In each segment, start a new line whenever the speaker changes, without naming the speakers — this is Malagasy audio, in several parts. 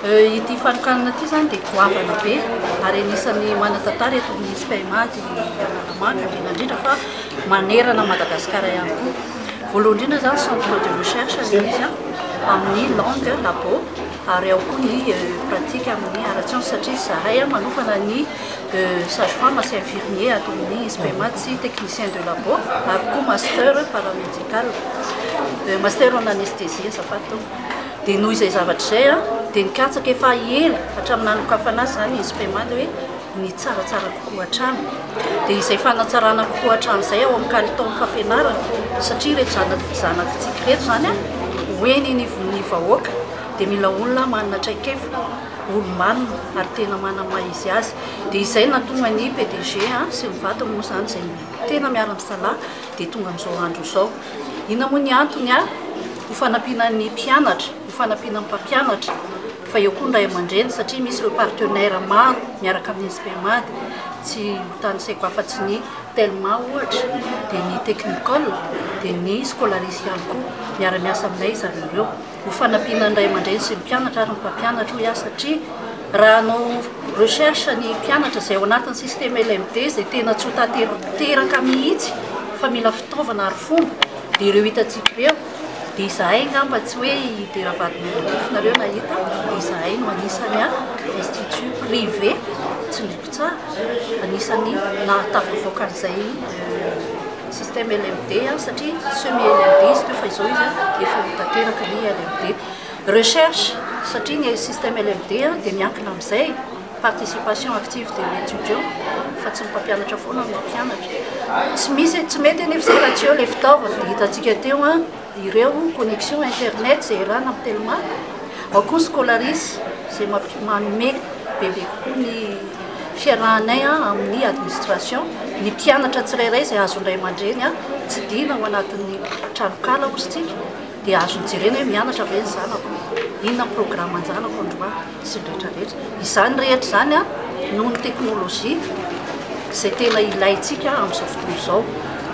ity fanokanana ity zany dia goavana be ary anisan'ny manan-tantara eto amin'ny SPMA dia Analamanga indrindra fa manerana Madagasikara ihany koa. Voalohany indrindra zany centre de recherche izy amin'ny langue labo ary ao koa ny pratique amin'ny ara-tsiansy satria zahay manofana ny sage-femme sy infirmier ato amin'ny SPMA sy technicien de labo ary koa master paramédical, master en anesthésie azafady. Dia noho izay zavatra izay dia nikatsaka efa ela hatramin'ny nanokafana azy zany ny SPMA hoe ny tsaratsara kokoa hatrany. Dia izay fanatsarana kokoa hatrany izay ao amin'ny kalitao fampianarana satria rehetra zanakitsika rehetra zany hoeny ny vahoaka dia mila olona manana traikefa olomanina ary tena manama izy azy. Dia izay natonga ny PDG sy ny vatany moa zany izay tena miara-misalahy dia tonga amin'izao andro izao. Inona moa ny antony ho fanampianan'ny mpianatra, ho fanampianan'ny mpampianatra fa eo koa ny ray aman-dreny satria misy ireo partenaire maro miaraka amin'ny SPMA tsy tany saiko afa-tsy ny Telma ohatra dia ny Technicole dia ny Scolaris ihany koa miara-miasa aminay zareo ireo ho fanampianan'ny ray aman-dreny sy ny mpianatra ary ny mpampianatra ho satria raha hanao recherche ny mpianatra izay ao anatin'ny système LMD izay tena tsy ho tanteraka mihitsy fa mila fitaovana ary fomba dia ireo hitantsika ireo dia izahay ngamba tsy hoe dia ravadinareo nahita dia izahay no anisany institut privé tsy ndriko tsara anisany nahatafavoaka an'izay système LMD satria semi LMD izy teo fa izao izy efa tanteraka ny LMD recherche satria ny système LMD dia miankina amin'izay participation active de l'étudiant fa tsy mpampianatra foana no mampianatra tsy mety anefa izay raha tsy eo ilay fitaovana. Dia hitantsika teo ireo connexion internet izay irana amin'ny Telma ao koa Scolaris izay manome bebe kokoa ny fiarahanay amin'ny administration ny mpianatra tsirairay izay azondray aman-dreny tsy dina ao anatin'ny tranokala ozytsika dia azony jerena hoe mianatra avy ny zanako inona programme an-janako androany sy ny rehetrarehetra. Izany rehetra zany noho ny teknôlôjia izay tena ilayntsika amin'izao fotoana izao.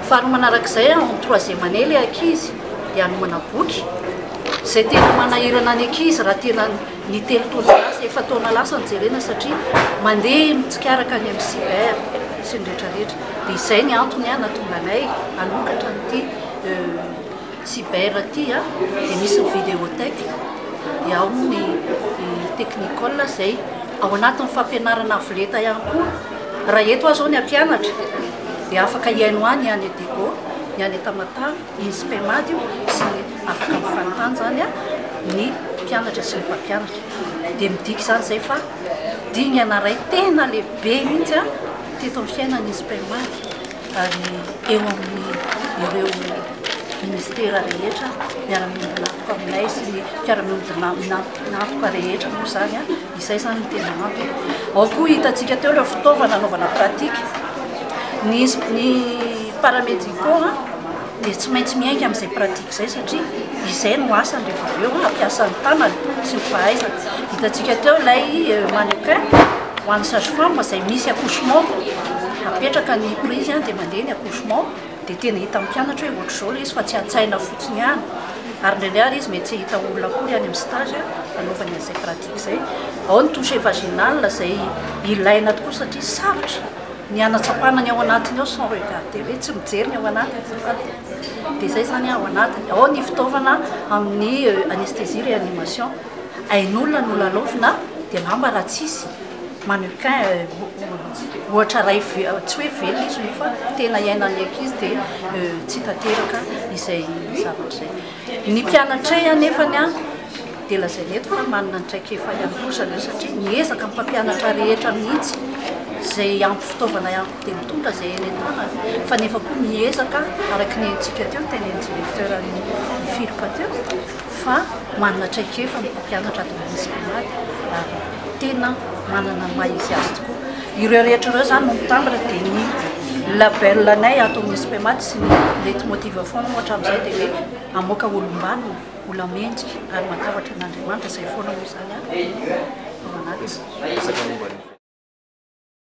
Faharoa manarak'izay en troisième année ilay ankizy dia hanomana boky izay tena manahirana ny ankizy raha tena ny telo taona lasa efa taona lasa ny jerena satria mandeha mitsikaraka any amin'ny cyber sy ny rehetrarehetra. Dia izay ny antony natonga anay hanokatra n'ity cyber ity dia misy ny vidéothèque dia ao ny Technicole izay ao anatin'ny fampianarana avoleta ihany koa. Raha eto azo ny ampianatra dia afaka hiaino any any Adego ny any Tamatave ny SPMA io sy afaka mifantany zany ny mpianatra sy ny mpampianatra. Dia midika izany izay fa dingana ray tena lehibe mihitsy teto amin'ny fiainan'ny SPMA ary eo amin'ny ireo ministera rehetra miara-miombina antoka aminay sy ny mpiara-miombina antoka rehetra moa zany izay zany ny tena antony. Ao koa hitantsika teo ireo fitaovana anaovana pratika ny paramédicaux dia tsy maintsy miainga amin'izay pratika izay satria izay no asany rehefa avy eo ampiasan'ny tanana sy ny fahaizana. Hitantsika teo ilay mannequin ho an'ny sage-femme izay misy accouchement apetraka ny prise dia mandeha ny accouchement dia tena hita amin'ny mpianatra hoe ohatr'izao ilay izy fa tsy antsaina fotsiny ihany ary ndraindray izy mety tsy hita olona koa any amin'ny stage anaovany an'izay pratika izay. Ao ny touché vaginal izay ilaina tokoa satria sarotra ny anatsapana ny ao anatiny ao sans regarder hoe tsy mijery ny ao anatiny dia izay zany ao anatiny. Ao ny fitaovana amin'ny anesthésie réanimation ain'olona no lalaovina dia ngamba raha tsisy mannequin ohatra ray tsy hoe velona izy fa tena iainan'ny ankizy dia tsy tanteraka izay zavatra izay. Ny mpianatray anefany dia lazaina eto fa manana ny traikefa ihany koa zareo satria miezaka amin'ny mpampianatra rehetra mihitsy izay ampy fitaovana ihany koa dia mitondra izay eny an-tanany fa nefa koa miezaka araky ny haintsika teo tenen'ny directeur ny Philippe teo fa manana traikefa ny mpampianatra ato amin'ny SPMA ary tena manana maha-izy azy tokoa. Ireo rehetra ireo zany no mitambatra dia ny label-nay ato amin'ny SPMA sy ny leitmotiv foana ohatra amin'izay dia hoe amoaka olombanona olamendrika ary matavatra n'Andriamanitra izay foana moa zany ao anaty.